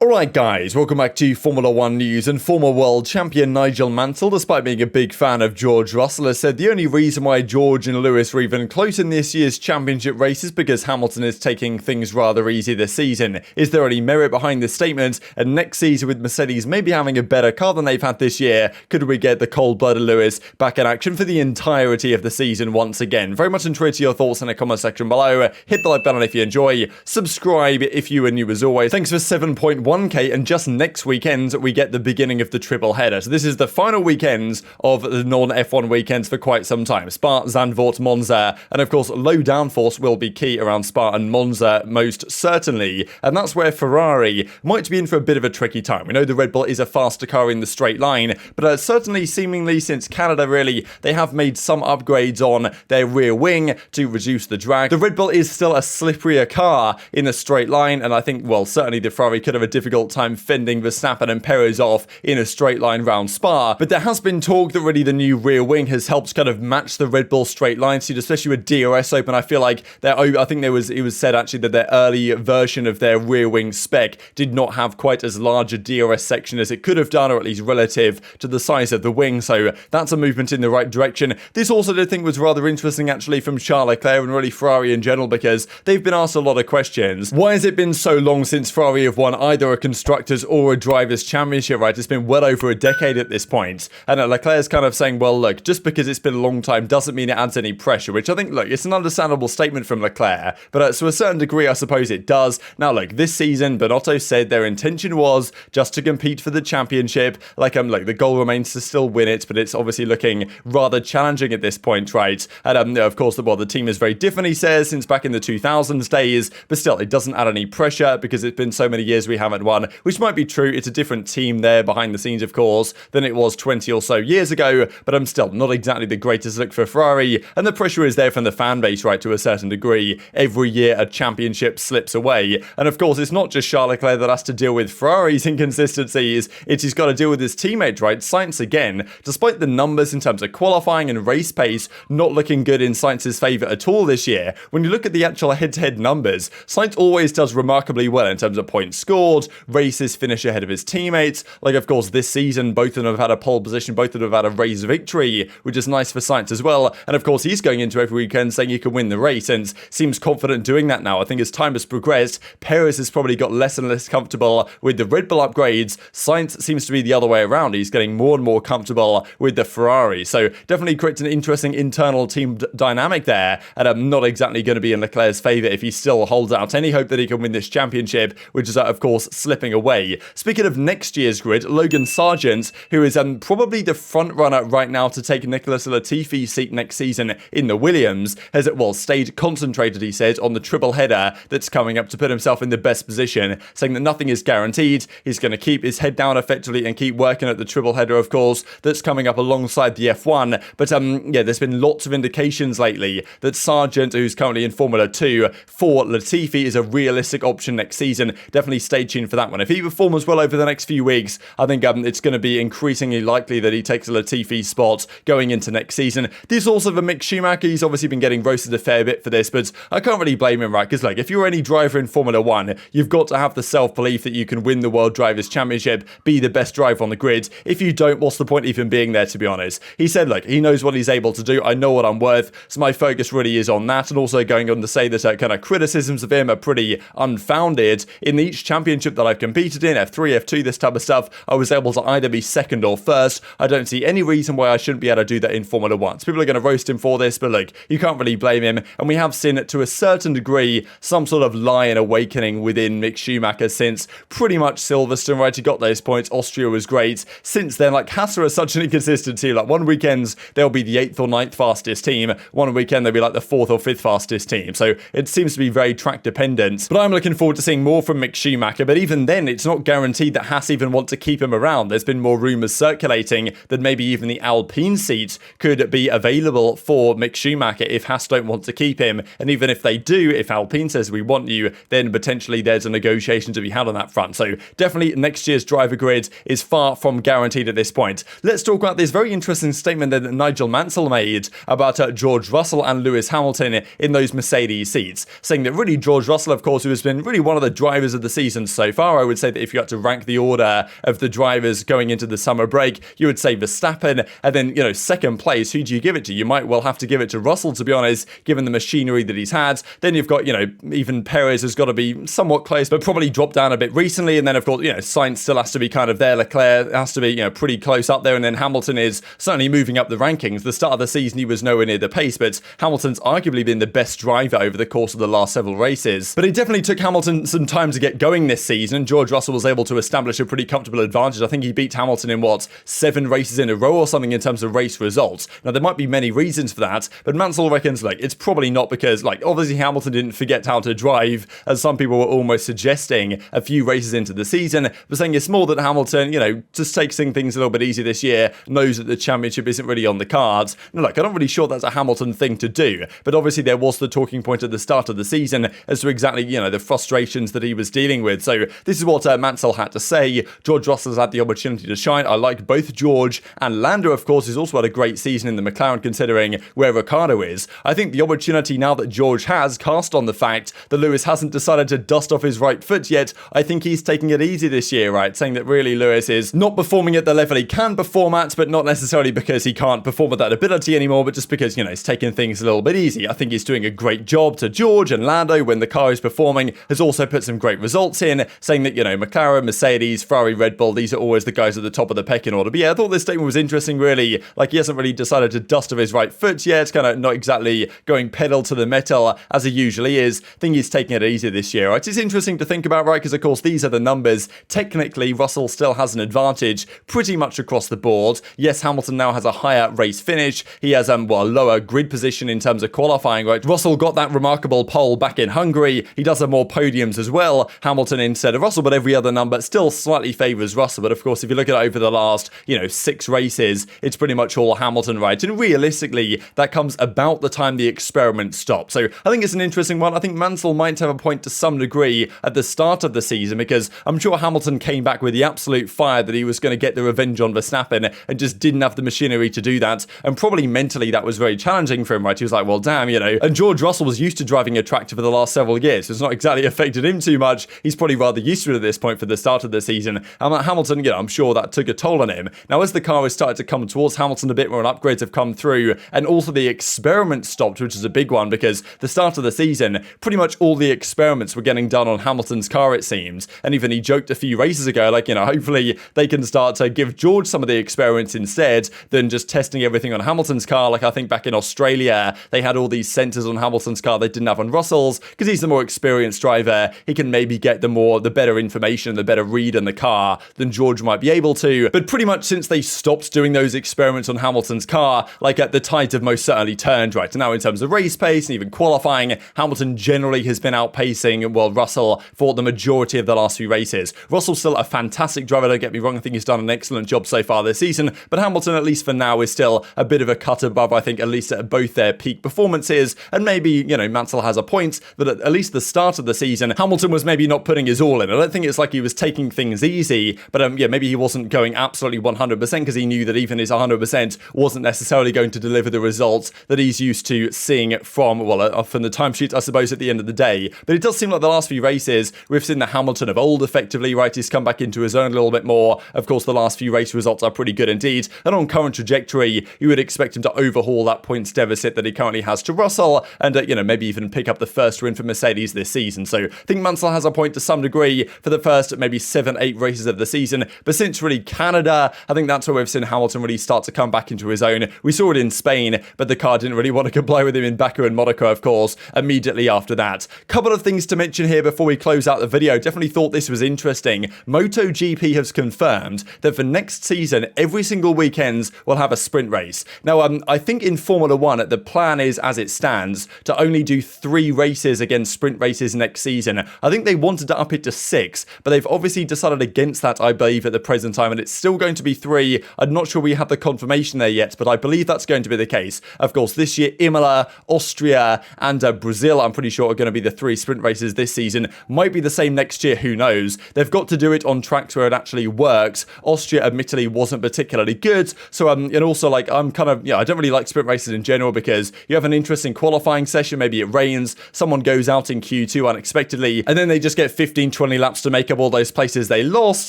Alright guys, welcome back to Formula 1 news, and former world champion Nigel Mansell, despite being a big fan of George Russell, has said the only reason why George and Lewis were even close in this year's championship race is because Hamilton is taking things rather easy this season. Is there any merit behind this statement? And next season, with Mercedes maybe having a better car than they've had this year, could we get the cold-blooded Lewis back in action for the entirety of the season once again? Very much intrigued to your thoughts in the comment section below. Hit the like button if you enjoy, subscribe if you are new as always. Thanks for 7.1k, and just next weekend we get the beginning of the triple header. So this is the final weekends of the non-F1 weekends for quite some time. Spa, Zandvoort, Monza, and of course low downforce will be key around Spa and Monza most certainly, and that's where Ferrari might be in for a bit of a tricky time. We know the Red Bull is a faster car in the straight line, but certainly seemingly since Canada really, they have made some upgrades on their rear wing to reduce the drag. The Red Bull is still a slipperier car in a straight line, and I think, well, certainly the Ferrari could have a difficult time fending Verstappen and Perez off in a straight line round Spa, but there has been talk that really the new rear wing has helped kind of match the Red Bull straight line speed, especially with DRS open. I feel like I think it was said actually that their early version of their rear wing spec did not have quite as large a DRS section as it could have done, or at least relative to the size of the wing, so that's a movement in the right direction. This also I think was rather interesting actually from Charles Leclerc and really Ferrari in general, because they've been asked a lot of questions. Why has it been so long since Ferrari have won either a constructors or a drivers championship, right? It's been well over a decade at this point, and Leclerc's kind of saying, well, look, just because it's been a long time doesn't mean it adds any pressure, which I think, look, it's an understandable statement from Leclerc, but to a certain degree I suppose it does. Now look, this season Binotto said their intention was just to compete for the championship. Look, the goal remains to still win it, but it's obviously looking rather challenging at this point, right? And of course the team is very different, he says, since back in the 2000s days, but still it doesn't add any pressure because it's been so many years we haven't won, which might be true. It's a different team there behind the scenes, of course, than it was 20 or so years ago, but I'm still not exactly the greatest look for Ferrari, and the pressure is there from the fan base, right, to a certain degree. Every year a championship slips away, and of course it's not just Charles Leclerc that has to deal with Ferrari's inconsistencies, he's got to deal with his teammate, right? Sainz again, despite the numbers in terms of qualifying and race pace not looking good in Sainz's favour at all this year, when you look at the actual head-to-head numbers, Sainz always does remarkably well in terms of points scored, races finish ahead of his teammates. Like, of course, this season both of them have had a pole position, both of them have had a race victory, which is nice for Sainz as well, and of course he's going into every weekend saying he can win the race and seems confident doing that now. I think as time has progressed, Perez has probably got less and less comfortable with the Red Bull upgrades. Sainz seems to be the other way around. He's getting more and more comfortable with the Ferrari, so definitely creates an interesting internal team dynamic there, and I'm not exactly going to be in Leclerc's favour if he still holds out any hope that he can win this championship, which is of course slipping away. Speaking of next year's grid, Logan Sargent, who is probably the front runner right now to take Nicholas Latifi's seat next season in the Williams, has stayed concentrated, he said, on the triple header that's coming up to put himself in the best position, saying that nothing is guaranteed. He's going to keep his head down effectively and keep working at the triple header, of course, that's coming up alongside the F1. But yeah, there's been lots of indications lately that Sargent, who's currently in Formula 2 for Latifi, is a realistic option next season. Definitely stay tuned for that one. If he performs well over the next few weeks, I think it's going to be increasingly likely that he takes a Latifi spot going into next season. This also for Mick Schumacher. He's obviously been getting roasted a fair bit for this, but I can't really blame him, right? Because like, if you're any driver in Formula 1, you've got to have the self-belief that you can win the World Drivers' Championship, be the best driver on the grid. If you don't, what's the point even being there, to be honest? He said, look, he knows what he's able to do. I know what I'm worth, so my focus really is on that, and also going on to say that kind of criticisms of him are pretty unfounded. In each championship that I've competed in, F3, F2, this type of stuff, I was able to either be second or first. I don't see any reason why I shouldn't be able to do that in Formula 1. So people are going to roast him for this, but look, you can't really blame him, and we have seen, to a certain degree, some sort of lion awakening within Mick Schumacher since pretty much Silverstone, right? He got those points, Austria was great. Since then, like, Haas are such an inconsistent team. Like, one weekend they'll be the 8th or 9th fastest team, one weekend they'll be like the 4th or 5th fastest team, so it seems to be very track dependent. But I'm looking forward to seeing more from Mick Schumacher, but even then it's not guaranteed that Haas even want to keep him around. There's been more rumours circulating that maybe even the Alpine seat could be available for Mick Schumacher if Haas don't want to keep him, and even if they do, if Alpine says we want you, then potentially there's a negotiation to be had on that front. So definitely next year's driver grid is far from guaranteed at this point. Let's talk about this very interesting statement that Nigel Mansell made about George Russell and Lewis Hamilton in those Mercedes seats, saying that really George Russell, of course, who has been really one of the drivers of the season so far, I would say that if you had to rank the order of the drivers going into the summer break, you would say Verstappen, and then, you know, second place, who do you give it to? You might well have to give it to Russell, to be honest, given the machinery that he's had. Then you've got, you know, even Perez has got to be somewhat close, but probably dropped down a bit recently. And then, of course, you know, Sainz still has to be kind of there. Leclerc has to be, you know, pretty close up there. And then Hamilton is certainly moving up the rankings. The start of the season, he was nowhere near the pace, but Hamilton's arguably been the best driver over the course of the last several races. But it definitely took Hamilton some time to get going this season, and George Russell was able to establish a pretty comfortable advantage. I think he beat Hamilton in, 7 races in a row or something in terms of race results. Now, there might be many reasons for that, but Mansell reckons, like, it's probably not because, like, obviously Hamilton didn't forget how to drive, as some people were almost suggesting a few races into the season, but saying it's more that Hamilton, you know, just takes things a little bit easier this year, knows that the championship isn't really on the cards. Now, look, I'm not really sure that's a Hamilton thing to do, but obviously there was the talking point at the start of the season as to exactly, you know, the frustrations that he was dealing with. So this is what Mansell had to say. George Russell's had the opportunity to shine. I like both George and Lando, of course, who's also had a great season in the McLaren considering where Riccardo is. I think the opportunity now that George has cast on the fact that Lewis hasn't decided to dust off his right foot yet, I think he's taking it easy this year, right? Saying that really Lewis is not performing at the level he can perform at, but not necessarily because he can't perform at that ability anymore, but just because, you know, he's taking things a little bit easy. I think he's doing a great job to George, and Lando, when the car is performing, has also put some great results in, saying that, you know, McLaren, Mercedes, Ferrari, Red Bull, these are always the guys at the top of the pecking order. But yeah, I thought this statement was interesting, really. Like, he hasn't really decided to dust off his right foot yet, kind of not exactly going pedal to the metal as he usually is. I think he's taking it easy this year, right? It's interesting to think about, right? Because, of course, these are the numbers. Technically, Russell still has an advantage pretty much across the board. Yes, Hamilton now has a higher race finish. He has a lower grid position in terms of qualifying, right? Russell got that remarkable pole back in Hungary. He does have more podiums as well, Hamilton instead of Russell, but every other number still slightly favours Russell. But of course, if you look at it over the last, 6 races, it's pretty much all Hamilton, right? And realistically, that comes about the time the experiment stopped. So I think it's an interesting one. I think Mansell might have a point to some degree at the start of the season, because I'm sure Hamilton came back with the absolute fire that he was going to get the revenge on Verstappen and just didn't have the machinery to do that. And probably mentally that was very challenging for him, right? He was like, well, damn, And George Russell was used to driving a tractor for the last several years, so it's not exactly affected him too much. He's probably rather used to it at this point for the start of the season. And Hamilton, I'm sure that took a toll on him. Now, as the car has started to come towards Hamilton a bit more and upgrades have come through, and also the experiment stopped, which is a big one, because the start of the season, pretty much all the experiments were getting done on Hamilton's car, it seems. And even he joked a few races ago, hopefully they can start to give George some of the experiments instead than just testing everything on Hamilton's car. Like, I think back in Australia, they had all these sensors on Hamilton's car they didn't have on Russell's, because he's the more experienced driver. He can maybe get the better information, the better read on the car than George might be able to. But pretty much since they stopped doing those experiments on Hamilton's car, the tides have most certainly turned, right? And now in terms of race pace and even qualifying, Hamilton generally has been outpacing, Russell for the majority of the last few races. Russell's still a fantastic driver, don't get me wrong. I think he's done an excellent job so far this season, but Hamilton, at least for now, is still a bit of a cut above, I think, at least at both their peak performances. And maybe, Mansell has a point that at least the start of the season, Hamilton was maybe not putting his all in. I don't think it's like he was taking things easy, but maybe he wasn't going absolutely 100% because he knew that even his 100% wasn't necessarily going to deliver the results that he's used to seeing from the timesheet, I suppose, at the end of the day. But it does seem like the last few races, we've seen the Hamilton of old effectively, right? He's come back into his own a little bit more. Of course, the last few race results are pretty good indeed. And on current trajectory, you would expect him to overhaul that points deficit that he currently has to Russell and, maybe even pick up the first win for Mercedes this season. So I think Mansell has a point to some degree for the first maybe 7-8 races of the season. But since really Canada, I think that's where we've seen Hamilton really start to come back into his own. We saw it in Spain, but the car didn't really want to comply with him in Baku and Monaco, of course, immediately after that. Couple of things to mention here before we close out the video. Definitely thought this was interesting. MotoGP has confirmed that for next season, every single weekend will have a sprint race. Now, I think in Formula 1, the plan is, as it stands, to only do 3 races against sprint races next season. I think they wanted to up it to 6, but they've obviously decided against that, I believe, at the present time, and it's still going to be 3. I'm not sure we have the confirmation there yet, but I believe that's going to be the case. Of course, this year, Imola, Austria, and Brazil, I'm pretty sure, are going to be the 3 sprint races this season. Might be the same next year, who knows? They've got to do it on tracks where it actually works. Austria, admittedly, wasn't particularly good, so and also, I'm kind of, I don't really like sprint races in general because you have an interesting qualifying session, maybe it rains, someone goes out in Q2 unexpectedly, and then they just get 15-20 20 laps to make up all those places they lost.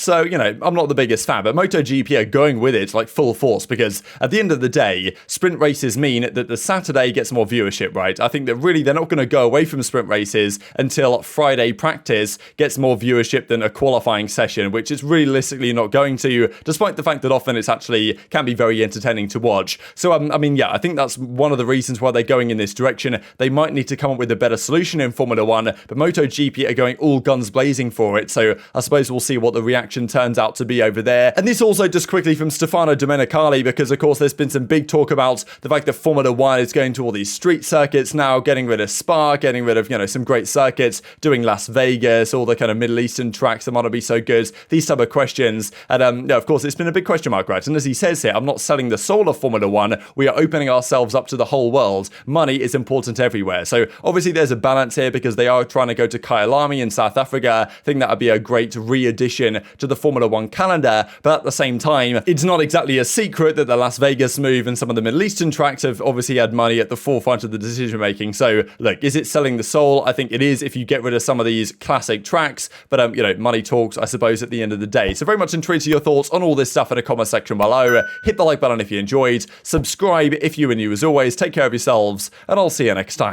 So, you know, I'm not the biggest fan, but MotoGP are going with it like full force because at the end of the day, sprint races mean that the Saturday gets more viewership, right? I think that really they're not going to go away from sprint races until Friday practice gets more viewership than a qualifying session, which is realistically not going to, despite the fact that often it's actually can be very entertaining to watch. So, I mean, yeah, I think that's one of the reasons why they're going in this direction. They might need to come up with a better solution in Formula One, but MotoGP are going all guns blazing for it. So I suppose we'll see what the reaction turns out to be over there. And this also just quickly from Stefano Domenicali, because of course there's been some big talk about the fact that Formula One is going to all these street circuits now, getting rid of Spa, getting rid of, you know, some great circuits, doing Las Vegas, all the kind of Middle Eastern tracks that might not be so good, these type of questions. And yeah, of course, it's been a big question mark, right? And as he says here, I'm not selling the soul of Formula One. We are opening ourselves up to the whole world. Money is important everywhere. So obviously there's a balance here because they are trying to go to Kyalami in South Africa. I think that would be a great re-addition to the Formula One calendar. But at the same time, it's not exactly a secret that the Las Vegas move and some of the Middle Eastern tracks have obviously had money at the forefront of the decision making. So look, is it selling the soul? I think it is if you get rid of some of these classic tracks. But you know, money talks, I suppose, at the end of the day. So very much intrigued to your thoughts on all this stuff in the comment section below. Hit the like button if you enjoyed. Subscribe if you are new as always. Take care of yourselves, and I'll see you next time.